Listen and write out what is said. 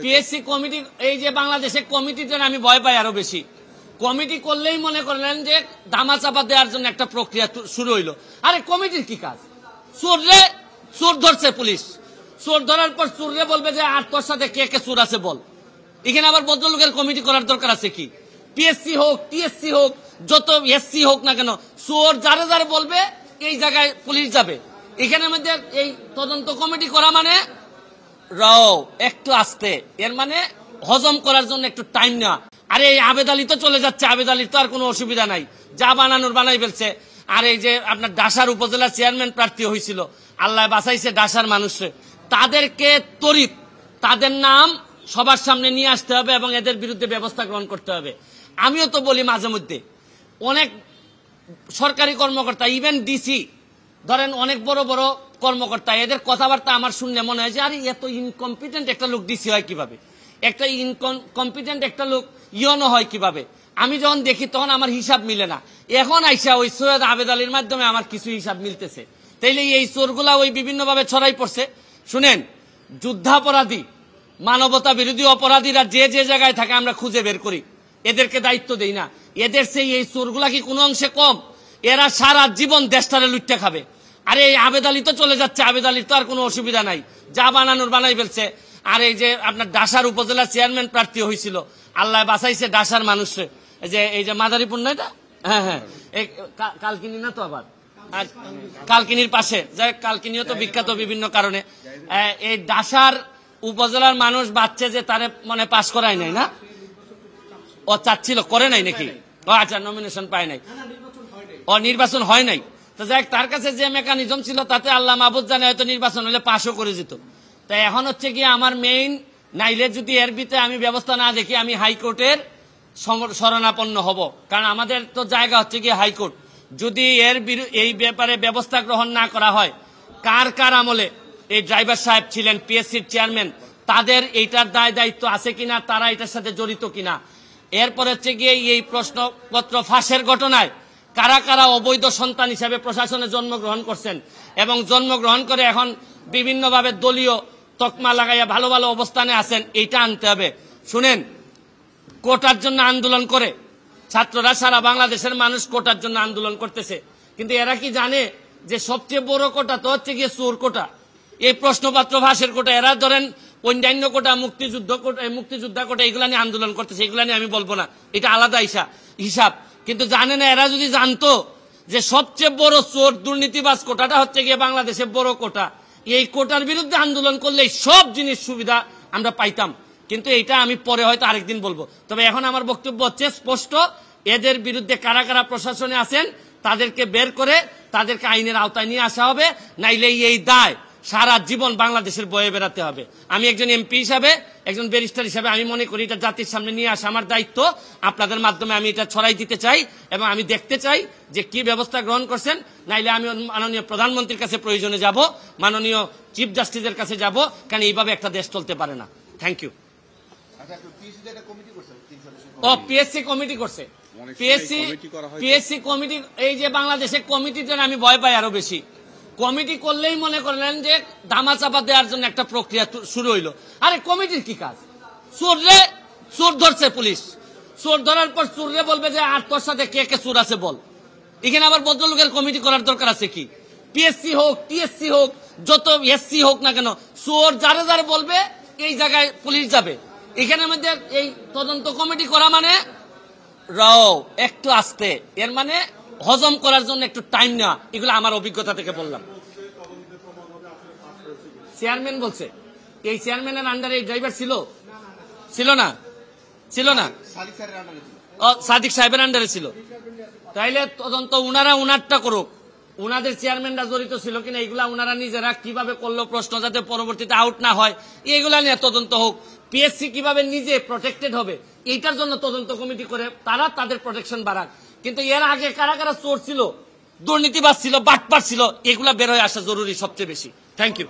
PSC committee, এই যে বাংলাদেশে কমিটির জন্য আমি ভয় পাই আরো বেশি। কমিটি করলেই মনে করলেন যে ধামাচাপা দেওয়ার জন্য একটা প্রক্রিয়া শুরু হইলো। আরে কমিটির কি কাজ? চোর ধরছে পুলিশ, চোর ধরার পর চোররে বলবে যে আর তোর সাথে কে কে চোর আছে বল। এখানে আবার ভদ্রলোকের কমিটি করার দরকার আছে কি? পিএসসি হোক, টিএসসি হোক, যত এসসি হোক না কেন, চোর যারা যারা বলবে এই জায়গায় পুলিশ যাবে। এখানে মধ্যে এই তদন্ত কমিটি করা মানে একটু আস্তে, এর মানে হজম করার জন্য একটু টাইম নেওয়া। আরে এই আবেদ আলী তো চলে যাচ্ছে, আবেদ আলীর তো আর কোনো অসুবিধা নাই, যা বানানোর বানাই ফেলছে। আর এই যে আপনার ডাসার উপজেলা চেয়ারম্যান প্রার্থী হয়েছিল, আল্লাহ বাঁচাইছে ডাসার মানুষে, তাদেরকে তরিত তাদের নাম সবার সামনে নিয়ে আসতে হবে এবং এদের বিরুদ্ধে ব্যবস্থা গ্রহণ করতে হবে। আমিও তো বলি মাঝে মধ্যে, অনেক সরকারি কর্মকর্তা, ইভেন ডিসি ধরেন, অনেক বড় বড় কর্মকর্তা, এদের কথাবার্তা আমার শুনলে মনে হয় যে আরে এত ইনকম্পিটেন্ট একটা লোক ডিসি হয় কিভাবে, একটা ইনকম্পিটেন্ট একটা লোক ইয়নো হয় কিভাবে। আমি যখন দেখি তখন আমার হিসাব মিলে না। এখন আইসা ওই সৈয়দ আবেদ আলীর মাধ্যমে আমার কিছু হিসাব মিলতেছে। তাইলে এই চোরগুলা ওই বিভিন্নভাবে ছড়াই পড়ছে। শুনেন, যুদ্ধাপরাধী, মানবতা বিরোধী অপরাধীরা যে যে জায়গায় থাকে আমরা খুঁজে বের করি, এদেরকে দায়িত্ব দেই না। এদের সেই এই চোরগুলা কি কোনো অংশে কম? এরা সারা জীবন দেশটারে লুটতে খাবে। আরে এই আবেদ আলী তো চলে যাচ্ছে, আবেদ আলীর তো আর কোনো অসুবিধা নাই, যা বানানোর বানাই ফেলছে। আর এই যে আপনার ডাসার উপজেলা চেয়ারম্যান প্রার্থী হয়েছিল, আল্লাহ বাঁচাইছে ডাসার মানুষে, এই যে মাদারীপুর না এটা, হ্যাঁ এই কালকিনি না তো, আবার কালকিনির পাশে, যাই কালকিনিও তো বিখ্যাত বিভিন্ন কারণে। এই ডাসার উপজেলার মানুষ বাচ্চা যে তারে মানে পাশ করায় নাই না, ও চাচ্ছিল, করে নাই নাকি? ও আচ্ছা, নমিনেশন পায় নাই, ও নির্বাচন হয় নাই। তো যাই তার কাছে যে মেকানিজম ছিল তাতে আল্লাহ মাহবুদ জানে হয়তো নির্বাচন হলে পাশও করে যেত। তাই এখন হচ্ছে কি, আমার মেইন নাইলে যদি এর ভিতরে আমি ব্যবস্থা না দেখি, আমি হাইকোর্টের শরণাপন্ন হব। কারণ আমাদের তো জায়গা হচ্ছে কি হাইকোর্ট। যদি এই ব্যাপারে ব্যবস্থা গ্রহণ না করা হয়, কার কার আমলে এই ড্রাইভার সাহেব ছিলেন পিএসসির চেয়ারম্যান, তাদের এইটার দায় দায়িত্ব আছে কিনা, তারা এটার সাথে জড়িত কিনা। এরপর হচ্ছে গিয়ে এই প্রশ্নপত্র ফাঁসের ঘটনায় কারা কারা অবৈধ সন্তান হিসেবে প্রশাসনে জন্মগ্রহণ করছেন এবং জন্মগ্রহণ করে এখন বিভিন্নভাবে দলীয় তকমা লাগাইয়া ভালো ভালো অবস্থানে আছেন, এইটা আনতে হবে। শুনেন, কোটার জন্য আন্দোলন করে ছাত্ররা, সারা বাংলাদেশের মানুষ কোটার জন্য আন্দোলন করতেছে, কিন্তু এরা কি জানে যে সবচেয়ে বড় কোটা তো হচ্ছে গিয়ে চোর কোটা, এই প্রশ্নপত্র ফাঁসের কোটা। এরা ধরেন অন্যান্য কোটা, মুক্তিযোদ্ধা কোটা, এগুলা নিয়ে আন্দোলন করতেছে, এগুলা নিয়ে আমি বলবো না, এটা আলাদা হিসাব। কিন্তু জানে না, এরা যদি জানতো যে সবচেয়ে বড় চোর দুর্নীতিবাজ কোটাটা হচ্ছে গিয়ে বাংলাদেশের বড় কোটা, এই কোটার বিরুদ্ধে আন্দোলন করলে সব জিনিস সুবিধা আমরা পাইতাম। কিন্তু এটা আমি পরে হয়তো আরেকদিন বলবো। তবে এখন আমার বক্তব্য হচ্ছে স্পষ্ট, এদের বিরুদ্ধে কারা কারা প্রশাসনে আছেন তাদেরকে বের করে তাদেরকে আইনের আওতায় নিয়ে আসা হবে, নাইলে এই দায় সারা জীবন বাংলাদেশের বয়ে বেড়াতে হবে। আমি একজন এমপি হিসাবে, একজন ব্যারিস্টার হিসাবে আমি মনে করি এটা জাতির সামনে নিয়ে আসা আমার দায়িত্ব। আপনাদের মাধ্যমে আমি এটা ছড়াই দিতে চাই এবং আমি দেখতে চাই যে কি ব্যবস্থা গ্রহণ করছেন। নাইলে আমি মাননীয় প্রধানমন্ত্রীর কাছে প্রয়োজনে যাব, মাননীয় চিফ জাস্টিসের কাছে যাব, কারণ এইভাবে একটা দেশ চলতে পারে না। Thank you. পিএসসি কমিটি করছে, পিএসসি কমিটি, এই যে বাংলাদেশে কমিটির জন্য আমি ভয় পাই আরো বেশি। কমিটি করলেই মনে করলেন যে ধামাচাপা দেওয়ার জন্য একটা প্রক্রিয়া শুরু হইলো। আরে কমিটির কি কাজ? চোর ধরছে পুলিশ, চোর ধরার পর চোররে বলবে যে আর তোর সাথে কে কে চোর আছে বল। এখানে আবার ভদ্রলোকের কমিটি করার দরকার আছে কি? পিএসসি হোক, টিএসসি হোক, যত এসসি হোক না কেন, চোর যারা যারা বলবে এই জায়গায় পুলিশ যাবে। এখানে মধ্যে এই তদন্ত কমিটি করা মানে একটু আস্তে, এর মানে হজম করার জন্য একটু টাইম নেওয়া। এগুলো আমার অভিজ্ঞতা থেকে বললাম। চেয়ারম্যান বলছে, এই চেয়ারম্যানের আন্ডারে এই ড্রাইভার ছিল না, সাদিক সাহেবের আন্ডারে ছিল। তাইলে তদন্ত উনারা উনারটা করুক, উনাদের চেয়ারম্যানরা জড়িত ছিল কিনা এগুলা উনারা নিজেরা কিভাবে করলো, প্রশ্ন যাতে পরবর্তীতে আউট না হয় এগুলা নিয়ে তদন্ত হোক। পিএসসি কিভাবে নিজে প্রটেক্টেড হবে এইটার জন্য তদন্ত কমিটি করে তারা তাদের প্রোটেকশন বাড়াক। কিন্তু এর আগে কারা কারা চোর ছিল, দুর্নীতিবাজ ছিল, বাটপার ছিল, এগুলা বের হয়ে আসা জরুরি সবচেয়ে বেশি। Thank you.